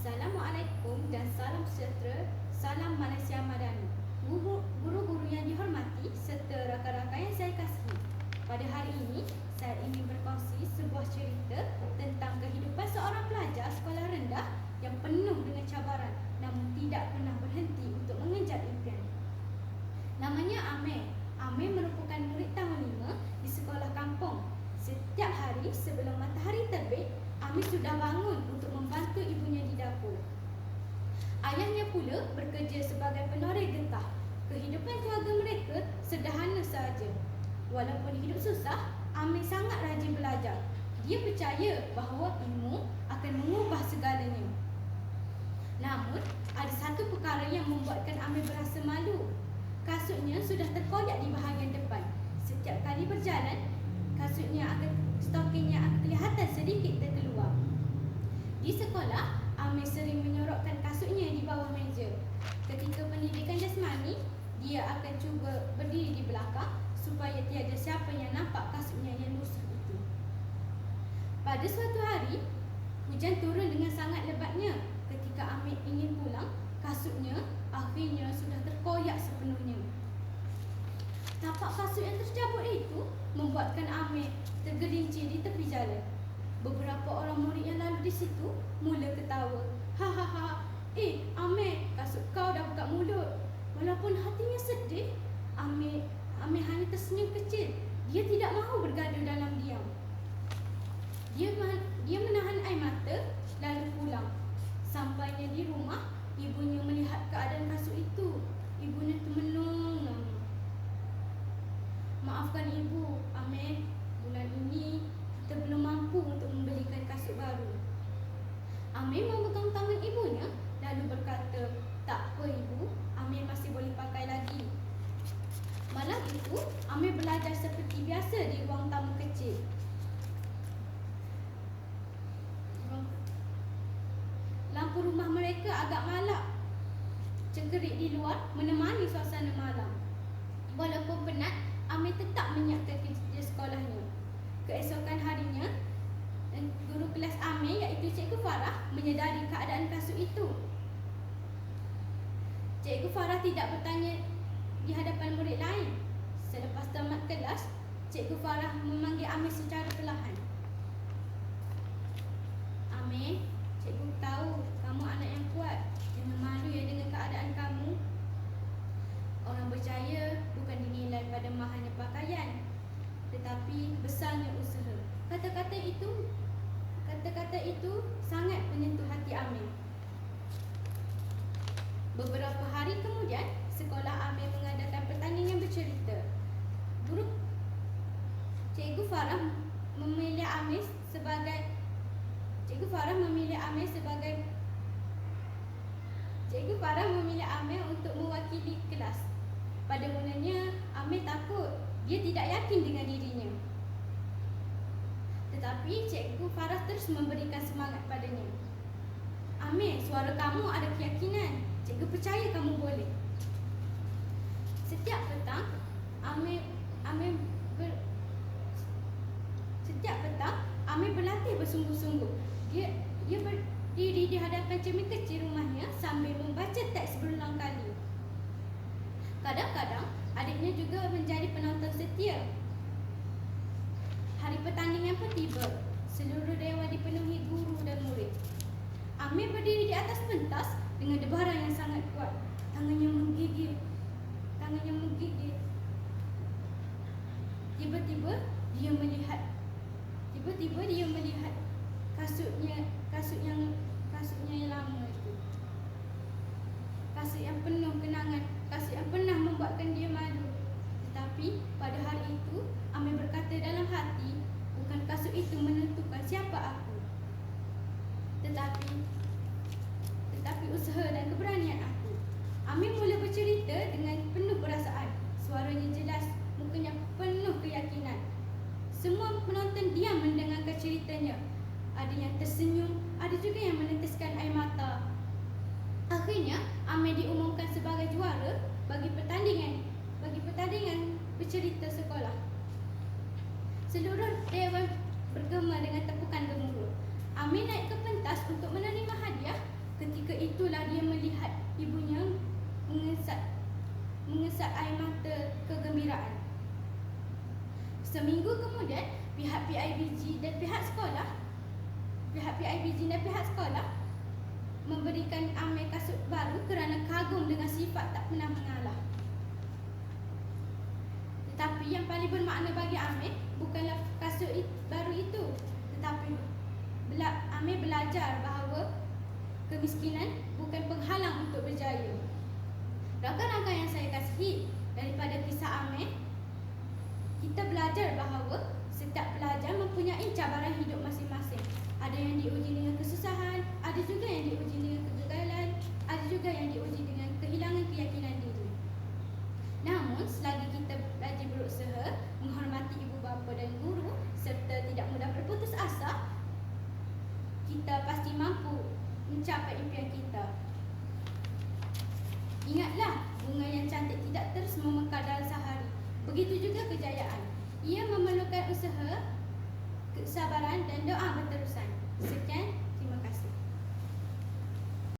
Assalamualaikum dan salam sejahtera. Salam Malaysia Madani. Guru-guru yang dihormati serta rakan-rakan yang saya kasihi. Pada hari ini, saya ingin berkongsi sebuah cerita tentang kehidupan seorang pelajar sekolah rendah yang penuh dengan cabaran namun tidak pernah berhenti untuk mengejar impian. Namanya Amir. Amir merupakan murid tahun 5 di sekolah kampung. Setiap hari sebelum matahari terbit, Amir sudah bangun untuk membantu ibunya di dapur. Ayahnya pula bekerja sebagai penoreh getah. Kehidupan keluarga mereka sederhana sahaja. Walaupun hidup susah, Amir sangat rajin belajar. Dia percaya bahawa ilmu akan mengubah segalanya. Namun, ada satu perkara yang membuatkan Amir berasa malu. Kasutnya sudah terkoyak di bahagian depan. Setiap kali berjalan, stokingnya akan kelihatan sedikit terkeluar. Di sekolah, Amir sering menyorokkan kasutnya di bawah meja. Ketika pendidikan jasmani, dia akan cuba berdiri di belakang supaya tiada siapa yang nampak kasutnya yang lusuh itu. Pada suatu hari, hujan turun dengan sangat lebatnya. Ketika Amir ingin pulang, kasutnya akhirnya sudah terkoyak sepenuhnya. Tapak kasut yang tercabut itu membuatkan Amir tergelincir di tepi jalan. Beberapa orang murid yang lalu di situ mula ketawa. Hahaha, Amir, kasut kau dah buka mulut. Walaupun hatinya sedih, Amir hanya tersenyum kecil. Dia tidak mahu bergaduh dalam diam. Dia menahan air mata lalu pulang. Sampainya di rumah, ibunya melihat keadaan kasut itu. Ibunya termenung lama. Maafkan ibu, Amir. Bulan ini kita belum mampu untuk membelikan kasut baru. Amir memegang tangan ibunya lalu berkata, tak apa ibu, Amir masih boleh pakai lagi. Malam itu, Amir belajar seperti biasa di ruang tamu kecil. Lampu rumah mereka agak malap. Cengkerik di luar menemani suasana malam. Walaupun penat, Amir tetap menyiapkan kerja sekolahnya. Keesokan harinya, guru kelas Amir iaitu Cikgu Farah menyedari keadaan kasut itu. Cikgu Farah tidak bertanya di hadapan murid lain. Selepas tamat kelas, Cikgu Farah memanggil Amir secara perlahan. Amir, cikgu tahu kamu anak yang kuat. Jangan malu ya dengan keadaan kamu. Orang berjaya bukan dinilai pada mahalnya pakaian, tetapi besarnya usaha. Kata-kata itu sangat menyentuh hati Amir. Beberapa hari kemudian, sekolah Amir mengadakan pertandingan bercerita. Cikgu Farah memilih Amir untuk mewakili kelas. Pada mulanya, Amir takut. Dia tidak yakin dengan dirinya. Tetapi Cikgu Farah terus memberikan semangat padanya. Amir, suara kamu ada keyakinan. Cikgu percaya kamu boleh. Setiap petang, Amir berlatih bersungguh-sungguh. Dia berdiri di hadapan cermin kecil rumahnya sambil membaca teks berulang kali. Kadang-kadang, adiknya juga menjadi penonton setia. Hari pertandingan pun tiba. Seluruh dewan dipenuhi guru dan murid. Amir berdiri di atas pentas dengan debaran yang sangat kuat. Tangannya menggigil. Tiba-tiba dia melihat kasutnya yang lama itu. Kasut yang penuh kenangan, kasut yang pernah membuatkan dia malu. Tetapi pada hari itu, Amir berkata dalam hati, bukan kasut itu menentukan siapa aku, tetapi usaha dan keberanian aku. Amir mula bercerita dengan penuh perasaan. Suaranya jelas, mukanya penuh keyakinan. Semua penonton diam mendengarkan ceritanya. Ada yang tersenyum, ada juga yang meneteskan air mata. Akhirnya, Amir diumumkan sebagai juara bagi pertandingan bercerita sekolah. Seluruh dewan bergema dengan tepukan gemuruh. Amir naik ke pentas untuk menerima hadiah. itulah dia melihat ibunya mengesat air mata kegembiraan. Seminggu kemudian, pihak PIBG dan pihak sekolah memberikan Amir kasut baru kerana kagum dengan sifat tak pernah mengalah. Tetapi yang paling bermakna bagi Amir bukanlah kasut baru itu, tetapi Amir belajar bahawa kemiskinan bukan penghalang untuk berjaya. Rakan-rakan yang saya kasihi, daripada kisah Amir, kita belajar bahawa setiap pelajar mempunyai cabaran hidup masing-masing. Ada yang diuji dengan kesusahan, ada juga yang diuji dengan kegagalan, ada juga yang diuji dengan kehilangan keyakinan diri. Namun, selagi kita rajin berusaha, menghormati ibu bapa dan guru serta tidak mudah berputus asa, kita pasti mampu mencapai impian kita. Ingatlah, bunga yang cantik tidak terus memekar dalam sehari. Begitu juga kejayaan. Ia memerlukan usaha, kesabaran dan doa berterusan. Sekian,